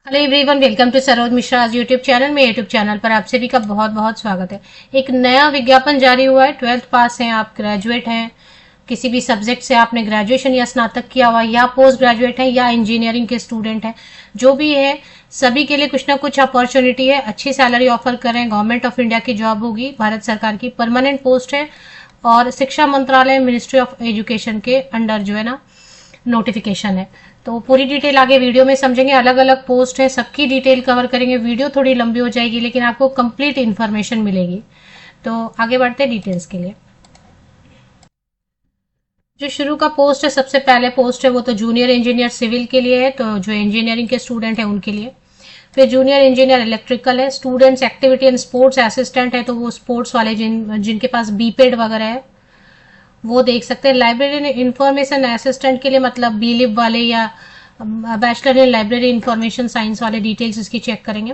Hello everyone, welcome to Saroj Mishra YouTube channel में। YouTube channel पर आप सभी का बहुत बहुत स्वागत है। एक नया विज्ञापन जारी हुआ है। 12th पास हैं आप, ग्रेजुएट हैं, किसी भी सब्जेक्ट से आपने ग्रेजुएशन या स्नातक किया हुआ, या पोस्ट ग्रेजुएट है, या इंजीनियरिंग के स्टूडेंट हैं, जो भी है सभी के लिए कुछ ना कुछ अपॉर्चुनिटी है। अच्छी सैलरी ऑफर कर रहे हैं। गवर्नमेंट ऑफ इंडिया की जॉब होगी, भारत सरकार की परमानेंट पोस्ट है और शिक्षा मंत्रालय, मिनिस्ट्री ऑफ एजुकेशन के अंडर जो है ना नोटिफिकेशन है। तो पूरी डिटेल आगे वीडियो में समझेंगे। अलग अलग पोस्ट है, सबकी डिटेल कवर करेंगे। वीडियो थोड़ी लंबी हो जाएगी लेकिन आपको कंप्लीट इन्फॉर्मेशन मिलेगी। तो आगे बढ़ते हैं डिटेल्स के लिए। जो शुरू का पोस्ट है, सबसे पहले पोस्ट है वो तो जूनियर इंजीनियर सिविल के लिए है, तो जो इंजीनियरिंग के स्टूडेंट है उनके लिए। फिर जूनियर इंजीनियर इलेक्ट्रिकल है। Students activity and sports assistant है, तो वो स्पोर्ट्स वाले जिनके पास बीपेड वगैरह है वो देख सकते हैं। लाइब्रेरी इंफॉर्मेशन असिस्टेंट के लिए मतलब बीलिब वाले या bachelor in library information science वाले डिटेल्स इसकी चेक करेंगे।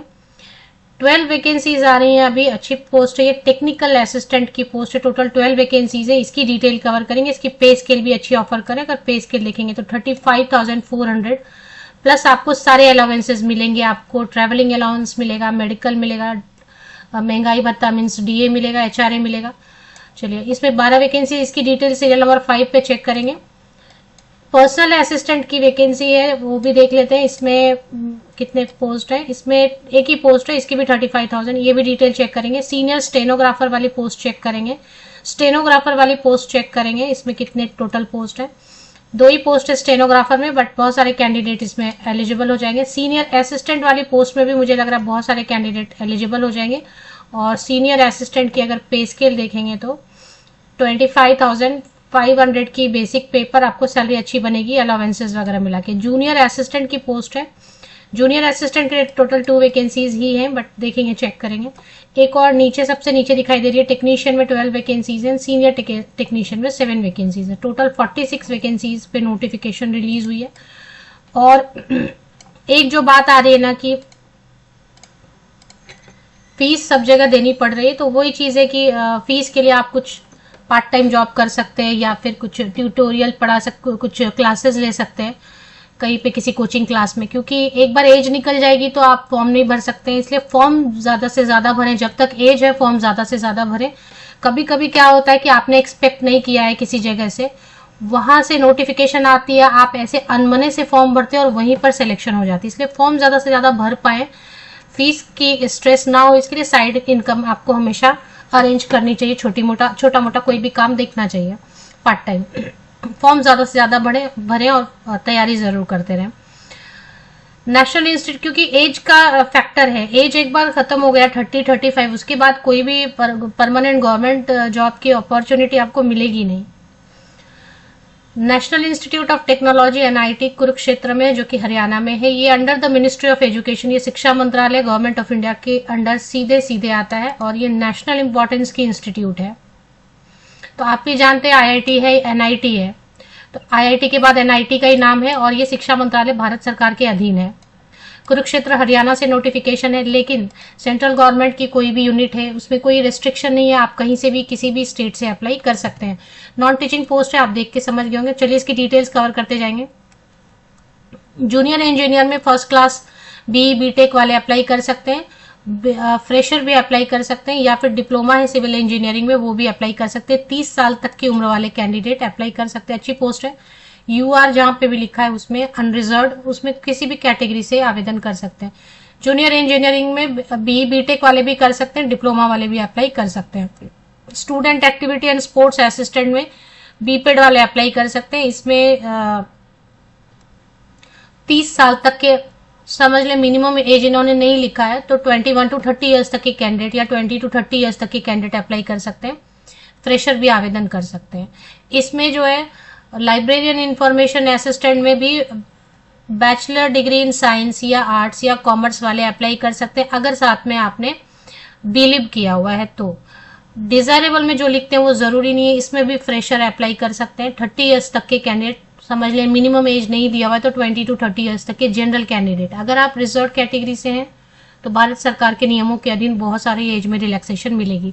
12 वैकेंसीज आ रही हैं अभी, अच्छी पोस्ट है ये। टेक्निकल असिस्टेंट की पोस्ट है, टोटल 12 वैकेंसीज है। इसकी डिटेल कवर करेंगे। इसकी पे स्केल भी अच्छी ऑफर करें। अगर पे स्केल देखेंगे तो 35,400 प्लस आपको सारे अलाउंसेस मिलेंगे। आपको ट्रेवलिंग अलाउंस मिलेगा, मेडिकल मिलेगा, महंगाई भत्ता मीन्स डीए मिलेगा, एचआरए मिलेगा। चलिए, इसमें 12 वैकेंसी, इसकी डिटेल सीरियल नंबर 5 पे चेक करेंगे। पर्सनल असिस्टेंट की वैकेंसी है, वो भी देख लेते हैं। इसमें कितने पोस्ट है? इसमें एक ही पोस्ट है, इसकी भी 35,000, ये भी डिटेल चेक करेंगे। सीनियर स्टेनोग्राफर वाली पोस्ट चेक करेंगे। स्टेनोग्राफर वाली पोस्ट चेक करेंगे, इसमें कितने टोटल पोस्ट है। 2 ही पोस्ट है स्टेनोग्राफर में, बट बहुत सारे कैंडिडेट इसमें एलिजिबल हो जाएंगे। सीनियर असिस्टेंट वाली पोस्ट में भी मुझे लग रहा है बहुत सारे कैंडिडेट एलिजिबल हो जाएंगे। और सीनियर असिस्टेंट की अगर पे स्केल देखेंगे तो 25,500 की बेसिक पेपर, आपको सैलरी अच्छी बनेगी अलाउंसेस वगैरह मिला के। जूनियर असिस्टेंट की पोस्ट है। जूनियर असिस्टेंट के टोटल 2 वैकेंसीज ही हैं, बट देखेंगे, चेक करेंगे। एक और नीचे, सबसे नीचे दिखाई दे रही है, टेक्नीशियन में 12 वैकेंसीज हैं, सीनियर टेक्नीशियन में 7 वैकेंसीज है। टोटल 46 वैकेंसीज पे नोटिफिकेशन रिलीज हुई है। और एक जो बात आ रही है ना कि फीस सब जगह देनी पड़ रही है, तो वही चीज है कि फीस के लिए आप कुछ पार्ट टाइम जॉब कर सकते हैं या फिर कुछ ट्यूटोरियल पढ़ा सकते, कुछ क्लासेस ले सकते हैं कहीं पे किसी कोचिंग क्लास में। क्योंकि एक बार एज निकल जाएगी तो आप फॉर्म नहीं भर सकते हैं, इसलिए फॉर्म ज्यादा से ज्यादा भरें। जब तक एज है फॉर्म ज्यादा से ज्यादा भरें। कभी कभी क्या होता है कि आपने एक्सपेक्ट नहीं किया है किसी जगह से, वहां से नोटिफिकेशन आती है, आप ऐसे अनमने से फॉर्म भरते हैं और वहीं पर सिलेक्शन हो जाती है। इसलिए फॉर्म ज्यादा से ज्यादा भर पाए, फीस की स्ट्रेस ना हो, इसके लिए साइड इनकम आपको हमेशा अरेंज करनी चाहिए। छोटा मोटा कोई भी काम देखना चाहिए पार्ट टाइम। फॉर्म ज्यादा से ज्यादा भरें और तैयारी जरूर करते रहें। नेशनल इंस्टीट्यूट, क्योंकि एज का फैक्टर है, एज एक बार खत्म हो गया 30-35, उसके बाद कोई भी परमानेंट गवर्नमेंट जॉब की अपॉर्चुनिटी आपको मिलेगी नहीं। National institute of technology NIT Kurukshetra में, जो कि हरियाणा में है, ये under the ministry of education, ये शिक्षा मंत्रालय गवर्नमेंट ऑफ इंडिया के अंडर सीधे सीधे आता है और ये नेशनल इंपॉर्टेंस की इंस्टीट्यूट है। तो आप भी जानते हैं आईआईटी है, एनआईटी है, तो आईआईटी के बाद एनआईटी का ही नाम है और ये शिक्षा मंत्रालय भारत सरकार के अधीन है। कुरुक्षेत्र हरियाणा से नोटिफिकेशन है, लेकिन सेंट्रल गवर्नमेंट की कोई भी यूनिट है उसमें कोई रेस्ट्रिक्शन नहीं है, आप कहीं से भी किसी भी स्टेट से अप्लाई कर सकते हैं। नॉन टीचिंग पोस्ट है, आप देख के समझ गए होंगे। चलिए इसकी डिटेल्स कवर करते जाएंगे। जूनियर इंजीनियर में फर्स्ट क्लास बीटेक वाले अप्लाई कर सकते हैं, फ्रेशर भी अप्लाई कर सकते हैं, या फिर डिप्लोमा है सिविल इंजीनियरिंग में वो भी अप्लाई कर सकते हैं। 30 साल तक की उम्र वाले कैंडिडेट अप्लाई कर सकते हैं। अच्छी पोस्ट है। यूआर जहां पे भी लिखा है उसमें अनरिजर्व, उसमें किसी भी कैटेगरी से आवेदन कर सकते हैं। जूनियर इंजीनियरिंग में बीटेक वाले भी कर सकते हैं, डिप्लोमा वाले भी अप्लाई कर सकते हैं। Student activity and sports assistant में बीपेड वाले अप्लाई कर सकते हैं। इसमें 30 साल तक के, समझ ले मिनिमम एज इन्होंने नहीं लिखा है, तो 21 to 30 ईयर्स तक के कैंडिडेट या 20 to 30 ईयर्स तक के कैंडिडेट अप्लाई कर सकते हैं। फ्रेशर भी आवेदन कर सकते हैं। इसमें जो है लाइब्रेरियन इंफॉर्मेशन असिस्टेंट में भी बैचलर डिग्री इन साइंस या आर्ट्स या कॉमर्स वाले अप्लाई कर सकते हैं, अगर साथ में आपने बीलिब किया हुआ है तो। डिजायरेबल में जो लिखते हैं वो जरूरी नहीं है, इसमें भी फ्रेशर अप्लाई कर सकते हैं। 30 ईयर्स तक के कैंडिडेट, समझ लें मिनिमम एज नहीं दिया हुआ है तो 20 to 30 ईयर्स तक के जनरल कैंडिडेट। अगर आप रिजर्व कैटेगरी से हैं तो भारत सरकार के नियमों के अधीन बहुत सारी एज में रिलैक्सेशन मिलेगी।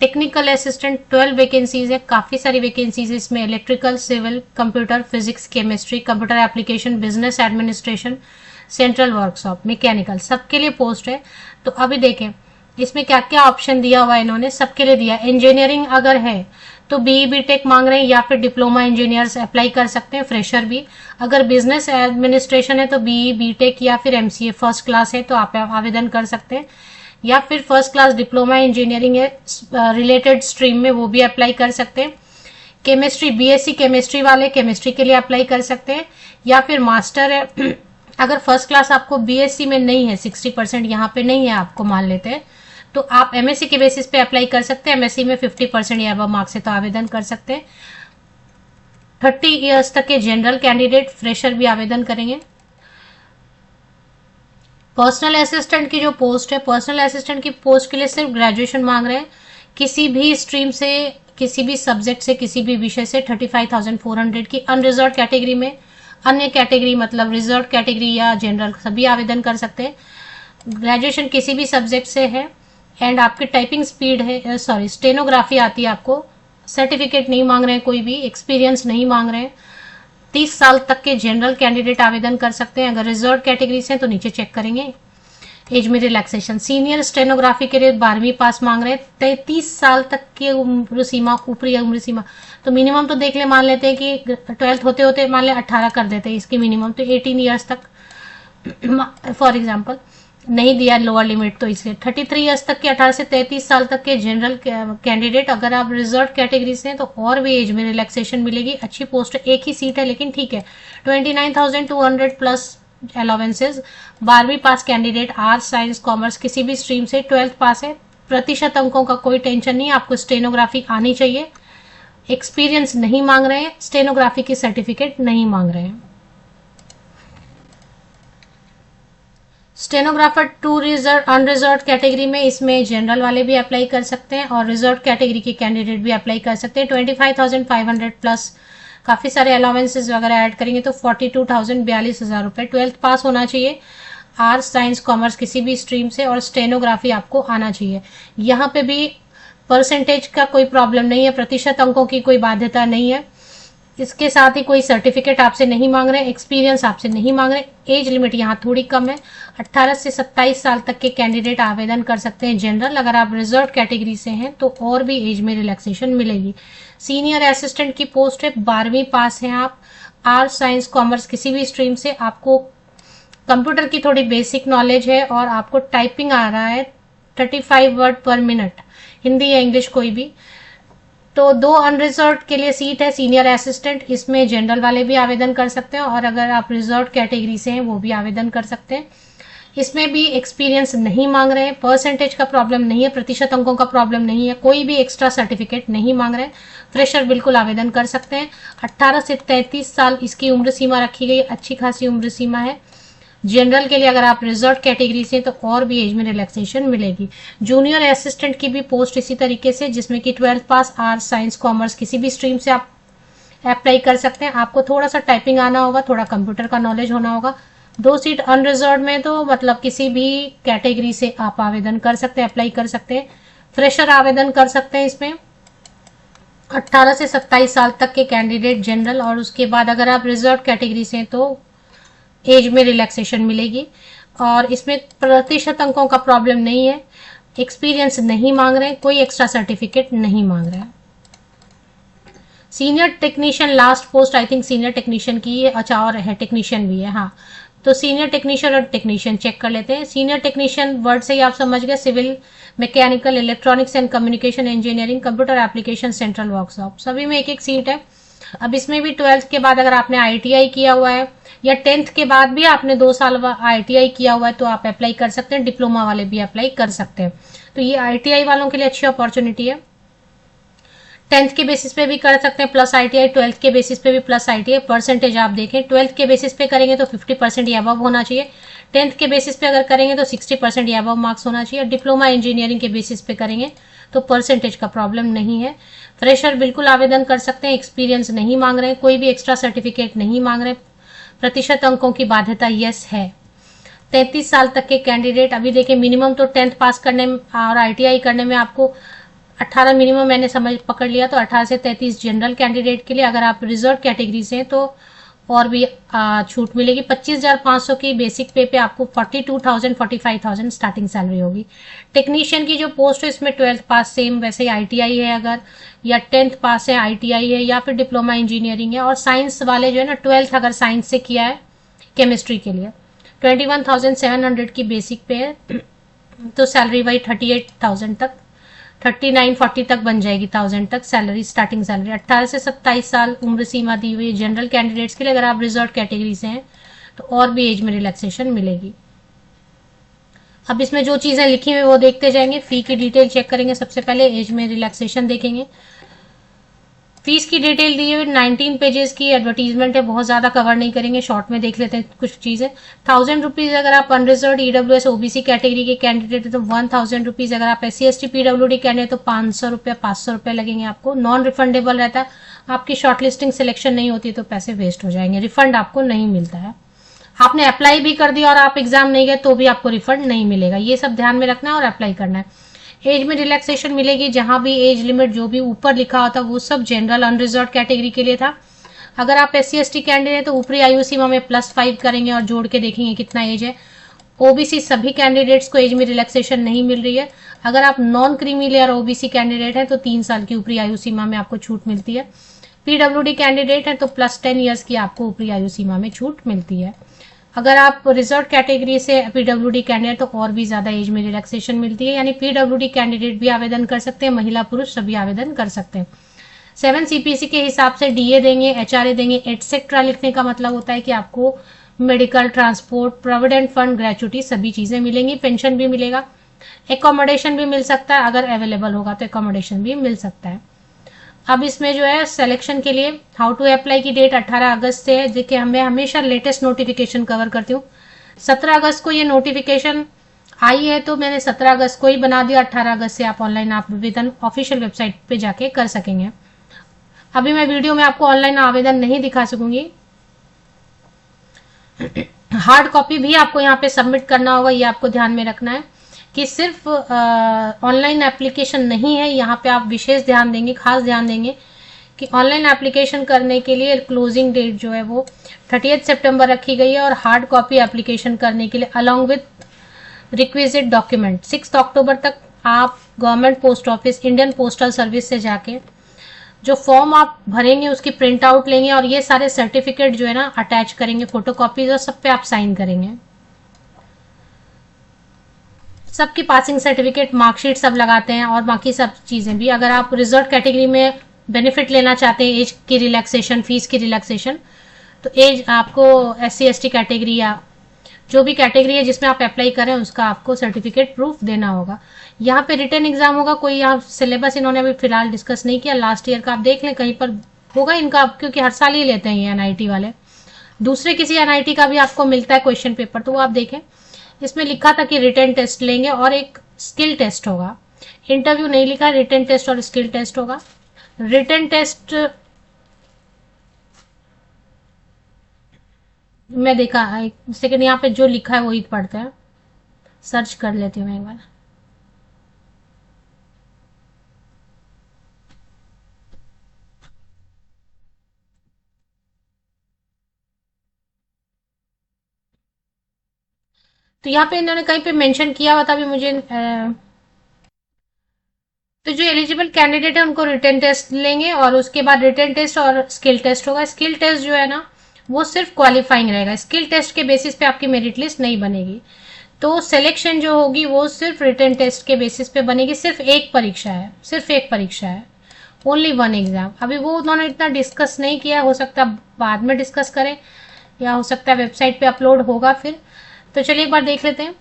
टेक्निकल असिस्टेंट 12 वैकेंसीज है, काफी सारी वैकेंसीज है इसमें। Electrical, civil, computer, physics, chemistry, computer application, business administration, central workshop, mechanical, सबके लिए पोस्ट है। तो अभी देखें इसमें क्या क्या ऑप्शन दिया हुआ है, इन्होंने सबके लिए दिया। इंजीनियरिंग अगर है तो बीई बीटेक मांग रहे हैं या फिर डिप्लोमा इंजीनियर्स अप्लाई कर सकते हैं, फ्रेशर भी। अगर बिजनेस एडमिनिस्ट्रेशन है तो बीई बीटेक या फिर एमसीए फर्स्ट क्लास है तो आप आवेदन कर सकते हैं, या फिर फर्स्ट क्लास डिप्लोमा इंजीनियरिंग है रिलेटेड स्ट्रीम में, वो भी अप्लाई कर सकते हैं। केमिस्ट्री, बीएससी केमिस्ट्री वाले केमिस्ट्री के लिए अप्लाई कर सकते हैं, या फिर मास्टर है। अगर फर्स्ट क्लास आपको बीएससी में नहीं है, 60% यहाँ पे नहीं है आपको मान लेते हैं, तो आप एमएससी के बेसिस पे अप्लाई कर सकते हैं। एमएससी में 50% या अबव मार्क्स है तो आवेदन कर सकते हैं। 30 इयर्स तक के जनरल कैंडिडेट, फ्रेशर भी आवेदन करेंगे। पर्सनल असिस्टेंट की जो पोस्ट है, पर्सनल असिस्टेंट की पोस्ट के लिए सिर्फ ग्रेजुएशन मांग रहे हैं। किसी भी स्ट्रीम से, किसी भी सब्जेक्ट से, किसी भी विषय से 35,400 की। अनरिजर्व कैटेगरी में, अन्य कैटेगरी मतलब रिजर्व कैटेगरी या जनरल, सभी आवेदन कर सकते हैं। ग्रेजुएशन किसी भी सब्जेक्ट से है एंड आपकी टाइपिंग स्पीड है, सॉरी स्टेनोग्राफी आती है आपको। सर्टिफिकेट नहीं मांग रहे हैं, कोई भी एक्सपीरियंस नहीं मांग रहे हैं। 30 साल तक के जनरल कैंडिडेट आवेदन कर सकते हैं। अगर रिजर्व कैटेगरी से हैं तो नीचे चेक करेंगे एज में रिलैक्सेशन। सीनियर स्टेनोग्राफी के लिए 12वीं पास मांग रहे हैं। 33 साल तक की उम्र सीमा, ऊपरी उम्र सीमा, तो मिनिमम तो देख ले, मान लेते हैं कि 12th होते होते मान ले 18 कर देते हैं इसकी मिनिमम, तो 18 ईयर्स तक फॉर एग्जाम्पल नहीं दिया लोअर लिमिट, तो इसलिए 33 ईयर्स तक के 18 से 33 साल तक के जनरल कैंडिडेट। अगर आप रिजर्व कैटेगरी से हैं तो और भी एज में रिलैक्सेशन मिलेगी। अच्छी पोस्ट है, एक ही सीट है लेकिन ठीक है। 29,200 प्लस अलाउंसेज। 12वीं पास कैंडिडेट, आर्ट्स साइंस कॉमर्स किसी भी स्ट्रीम से, 12th पास है। प्रतिशत अंकों का कोई टेंशन नहीं, आपको स्टेनोग्राफी आनी चाहिए। एक्सपीरियंस नहीं मांग रहे हैं, स्टेनोग्राफी की सर्टिफिकेट नहीं मांग रहे हैं। Stenographer two reserve unreserve category में, इसमें जनरल वाले भी अप्लाई कर सकते हैं और रिजर्व कैटेगरी के कैंडिडेट भी अप्लाई कर सकते हैं। 25,500 प्लस काफी सारे अलाउंसेस वगैरह ऐड करेंगे तो 42,000, 42,000 रुपए। 12th पास होना चाहिए, आर्ट्स साइंस कॉमर्स किसी भी स्ट्रीम से, और स्टेनोग्राफी आपको आना चाहिए। यहाँ पे भी परसेंटेज का कोई प्रॉब्लम नहीं है, प्रतिशत अंकों की कोई बाध्यता नहीं है। इसके साथ ही कोई सर्टिफिकेट आपसे नहीं मांग रहे, एक्सपीरियंस आपसे नहीं मांग रहे। एज लिमिट यहाँ थोड़ी कम है, 18 से 27 साल तक के कैंडिडेट आवेदन कर सकते हैं जनरल। अगर आप रिजर्व कैटेगरी से हैं तो और भी एज में रिलैक्सेशन मिलेगी। सीनियर असिस्टेंट की पोस्ट है, 12वीं पास हैं आप, आर्ट्स साइंस कॉमर्स किसी भी स्ट्रीम से, आपको कंप्यूटर की थोड़ी बेसिक नॉलेज है और आपको टाइपिंग आ रहा है 35 वर्ड पर मिनट, हिंदी या इंग्लिश कोई भी। तो 2 अनरिजर्व के लिए सीट है सीनियर असिस्टेंट, इसमें जनरल वाले भी आवेदन कर सकते हैं और अगर आप रिजर्व कैटेगरी से हैं वो भी आवेदन कर सकते हैं। इसमें भी एक्सपीरियंस नहीं मांग रहे हैं, परसेंटेज का प्रॉब्लम नहीं है, प्रतिशत अंकों का प्रॉब्लम नहीं है, कोई भी एक्स्ट्रा सर्टिफिकेट नहीं मांग रहे हैं। फ्रेशर बिल्कुल आवेदन कर सकते हैं। 18 से 33 साल इसकी उम्र सीमा रखी गई, अच्छी खासी उम्र सीमा है। जनरल के लिए अगर आप रिजर्व कैटेगरी से तो और भी एज में रिलैक्सेशन मिलेगी। जूनियर असिस्टेंट की भी पोस्ट इसी तरीके से, जिसमें कि 12th पास, आर्ट्स साइंस कॉमर्स किसी भी स्ट्रीम से आप अप्लाई कर सकते हैं। आपको थोड़ा सा टाइपिंग आना होगा, थोड़ा कंप्यूटर का नॉलेज होना होगा। 2 सीट अनरिजर्व में, तो मतलब किसी भी कैटेगरी से आप आवेदन कर सकते हैं, अप्लाई कर सकते हैं। फ्रेशर आवेदन कर सकते हैं इसमें 18 से 27 साल तक के कैंडिडेट जनरल, और उसके बाद अगर आप रिजर्व कैटेगरी से हैं तो एज में रिलैक्सेशन मिलेगी। और इसमें प्रतिशत अंकों का प्रॉब्लम नहीं है, एक्सपीरियंस नहीं मांग रहे हैं, कोई एक्स्ट्रा सर्टिफिकेट नहीं मांग रहे हैं। Senior technician last post I think senior technician की है, अच्छा और है टेक्नीशियन भी है, हाँ। तो सीनियर टेक्नीशियन और टेक्नीशियन चेक कर लेते हैं। सीनियर टेक्नीशियन वर्ड से ही आप समझ गए, civil, mechanical, electronics and communication engineering, computer application, central workshop, सभी में एक एक सीट है। अब इसमें भी 12th के बाद अगर आपने ITI किया हुआ है या 10th के बाद भी आपने 2 साल ITI किया हुआ है तो आप अप्लाई कर सकते हैं। डिप्लोमा वाले भी अप्लाई कर सकते हैं, तो ये ITI वालों के लिए अच्छी अपॉर्चुनिटी है। 10th के बेसिस पे भी कर सकते हैं प्लस ITI, 12th के बेसिस पे भी प्लस ITI। परसेंटेज आप देखें, 12th के बेसिस पे करेंगे तो 50% या अबव होना चाहिए, 10th के बेसिस पे अगर करेंगे तो 60% या अबव मार्क्स होना चाहिए। डिप्लोमा इंजीनियरिंग के बेसिस पे करेंगे तो परसेंटेज का प्रॉब्लम नहीं है। फ्रेशर बिल्कुल आवेदन कर सकते हैं, एक्सपीरियंस नहीं मांग रहे हैं, कोई भी एक्स्ट्रा सर्टिफिकेट नहीं मांग रहे। प्रतिशत अंकों की बाध्यता यस है। 33 साल तक के कैंडिडेट, अभी देखिए मिनिमम तो 10th पास करने में और ITI करने में आपको 18 मिनिमम मैंने समझ पकड़ लिया, तो 18 से 33 जनरल कैंडिडेट के लिए। अगर आप रिजर्व कैटेगरी से हैं तो और भी छूट मिलेगी। 25,500 की बेसिक पे पे आपको 42,000 45,000 स्टार्टिंग सैलरी होगी। टेक्नीशियन की जो पोस्ट है इसमें 12th पास सेम वैसे ही ITI है अगर, या 10th पास है ITI है, या फिर डिप्लोमा इंजीनियरिंग है। और साइंस वाले जो है ना 12th अगर साइंस से किया है केमिस्ट्री के लिए 21,700 की बेसिक पे है, तो सैलरी वही 38,000 तक 39-40 तक बन जाएगी 1000 तक सैलरी स्टार्टिंग सैलरी। 18 से 27 साल उम्र सीमा दी हुई है जनरल कैंडिडेट्स के लिए। अगर आप रिजर्व कैटेगरी से हैं तो और भी एज में रिलैक्सेशन मिलेगी। अब इसमें जो चीजें लिखी हुई वो देखते जाएंगे। फी की डिटेल चेक करेंगे, सबसे पहले एज में रिलैक्सेशन देखेंगे। फीस की डिटेल दी हुई 19 पेजेस की एडवर्टीजमेंट है, बहुत ज्यादा कवर नहीं करेंगे, शॉर्ट में देख लेते हैं कुछ चीजें। 1000 रुपीज अगर आप अनरिजर्व EWS OBC कैटेगरी के कैंडिडेट है तो 1000 रुपीज, अगर आप SC ST PWD कैंडिडेट तो 500 रुपए लगेंगे आपको। नॉन रिफंडेबल रहता है, आपकी शॉर्टलिस्टिंग सिलेक्शन नहीं होती तो पैसे वेस्ट हो जाएंगे, रिफंड आपको नहीं मिलता है। आपने अप्लाई भी कर दिया और आप एग्जाम नहीं गए तो भी आपको रिफंड नहीं मिलेगा, ये सब ध्यान में रखना है और अप्लाई करना है। एज में रिलैक्सेशन मिलेगी, जहां भी एज लिमिट जो भी ऊपर लिखा होता वो सब जनरल अनरिजर्व कैटेगरी के लिए था। अगर आप SC ST कैंडिडेट तो ऊपरी आयु सीमा में +5 करेंगे और जोड़ के देखेंगे कितना एज है। OBC सभी कैंडिडेट्स को एज में रिलैक्सेशन नहीं मिल रही है। अगर आप non creamy layer OBC candidate हैं तो 3 साल की ऊपरी आयु सीमा में आपको छूट मिलती है। PWD कैंडिडेट है तो +10 ईयर्स की आपको ऊपरी आयु सीमा में छूट मिलती है। अगर आप रिजर्व कैटेगरी से PWD कैंडिडेट तो और भी ज्यादा एज में रिलैक्सेशन मिलती है, यानी PWD कैंडिडेट भी आवेदन कर सकते हैं, महिला पुरुष सभी आवेदन कर सकते हैं। 7 CPC के हिसाब से DA देंगे, HRA देंगे, एटसेट्रा लिखने का मतलब होता है कि आपको medical, transport, provident fund, gratuity सभी चीजें मिलेंगी, पेंशन भी मिलेगा, एकोमोडेशन भी मिल सकता है, अगर अवेलेबल होगा तो एकोमोडेशन भी मिल सकता है। अब इसमें जो है सिलेक्शन के लिए हाउ टू अप्लाई की डेट 18 अगस्त से है। देखिए मैं हमेशा लेटेस्ट नोटिफिकेशन कवर करती हूँ। 17 अगस्त को ये नोटिफिकेशन आई है तो मैंने 17 अगस्त को ही बना दिया। 18 अगस्त से आप ऑनलाइन आवेदन ऑफिशियल वेबसाइट पे जाके कर सकेंगे। अभी मैं वीडियो में आपको ऑनलाइन आवेदन नहीं दिखा सकूंगी। हार्ड कॉपी भी आपको यहाँ पे सबमिट करना होगा, ये आपको ध्यान में रखना है कि सिर्फ ऑनलाइन एप्लीकेशन नहीं है। यहाँ पे आप विशेष ध्यान देंगे, खास ध्यान देंगे कि ऑनलाइन एप्लीकेशन करने के लिए क्लोजिंग डेट जो है वो 30 सितंबर रखी गई है और हार्ड कॉपी एप्लीकेशन करने के लिए अलॉन्ग विथ रिक्विजिट डॉक्यूमेंट 6 अक्टूबर तक आप government post office, Indian postal service से जाके जो फॉर्म आप भरेंगे उसकी प्रिंट आउट लेंगे और ये सारे सर्टिफिकेट जो है ना अटैच करेंगे, फोटोकॉपीज, और सब पे आप साइन करेंगे। सबकी पासिंग सर्टिफिकेट, मार्कशीट सब लगाते हैं और बाकी सब चीजें भी। अगर आप रिजर्व कैटेगरी में बेनिफिट लेना चाहते हैं, एज की रिलैक्सेशन, फीस की रिलैक्सेशन, तो एज आपको SC ST कैटेगरी या जो भी कैटेगरी है जिसमें आप अप्लाई करें उसका आपको सर्टिफिकेट प्रूफ देना होगा। यहाँ पे रिटर्न एग्जाम होगा। कोई यहाँ सिलेबस इन्होंने अभी फिलहाल डिस्कस नहीं किया, लास्ट ईयर का आप देख लें कहीं पर होगा इनका, क्योंकि हर साल ही लेते हैं ये NIT वाले। दूसरे किसी NIT का भी आपको मिलता है क्वेश्चन पेपर, तो वो आप देखें। इसमें लिखा था कि रिटर्न टेस्ट लेंगे और एक स्किल टेस्ट होगा। इंटरव्यू नहीं लिखा, रिटर्न टेस्ट और स्किल टेस्ट होगा। रिटर्न टेस्ट मैं देखा, एक सेकंड, यहाँ पे जो लिखा है वही पढ़ते हैं, सर्च कर लेती हूँ मैं एक बार। तो यहाँ पे इन्होंने कहीं पे मेंशन किया हुआ था, अभी मुझे तो जो एलिजिबल कैंडिडेट है उनको रिटर्न टेस्ट लेंगे और उसके बाद रिटर्न टेस्ट और स्किल टेस्ट होगा। स्किल टेस्ट जो है ना वो सिर्फ क्वालिफाइंग रहेगा, स्किल टेस्ट के बेसिस पे आपकी मेरिट लिस्ट नहीं बनेगी। तो सिलेक्शन जो होगी वो सिर्फ रिटर्न टेस्ट के बेसिस पे बनेगी। सिर्फ एक परीक्षा है, सिर्फ एक परीक्षा है, ओनली 1 एग्जाम। अभी वो उन्होंने इतना डिस्कस नहीं किया, हो सकता है बाद में डिस्कस करें या हो सकता है वेबसाइट पे अपलोड होगा फिर। तो चलिए एक बार देख लेते हैं।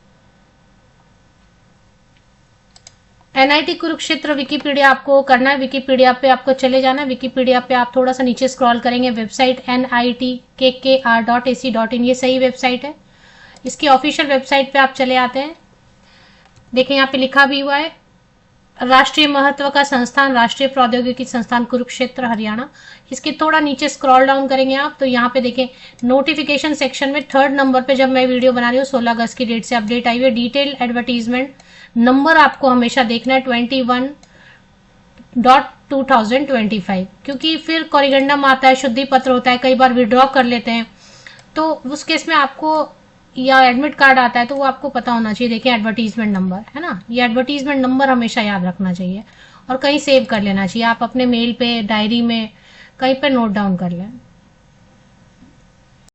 NIT कुरुक्षेत्र विकिपीडिया आपको करना है, विकिपीडिया पे आपको चले जाना है। विकिपीडिया पे आप थोड़ा सा नीचे स्क्रॉल करेंगे, वेबसाइट NITKKR.AC.in, ये सही वेबसाइट है। इसकी ऑफिशियल वेबसाइट पे आप चले आते हैं। देखें यहाँ पे लिखा भी हुआ है राष्ट्रीय महत्व का संस्थान, राष्ट्रीय प्रौद्योगिकी संस्थान कुरुक्षेत्र हरियाणा। इसके थोड़ा नीचे स्क्रॉल डाउन करेंगे आप तो यहाँ पे देखें नोटिफिकेशन सेक्शन में 3rd नंबर पे जब मैं वीडियो बना रही हूँ 16 अगस्त की डेट से अपडेट आई हुई है। डिटेल एडवर्टीजमेंट नंबर आपको हमेशा देखना है, 2025, क्योंकि फिर कॉरिगेंडम आता है, शुद्धि पत्र होता है, कई बार विड्रॉ कर लेते हैं, तो उस केस में आपको या एडमिट कार्ड आता है तो वो आपको पता होना चाहिए। देखिए एडवर्टीजमेंट नंबर है ना, ये एडवर्टीजमेंट नंबर हमेशा याद रखना चाहिए और कहीं सेव कर लेना चाहिए। आप अपने मेल पे, डायरी में, कहीं पे नोट डाउन कर लें।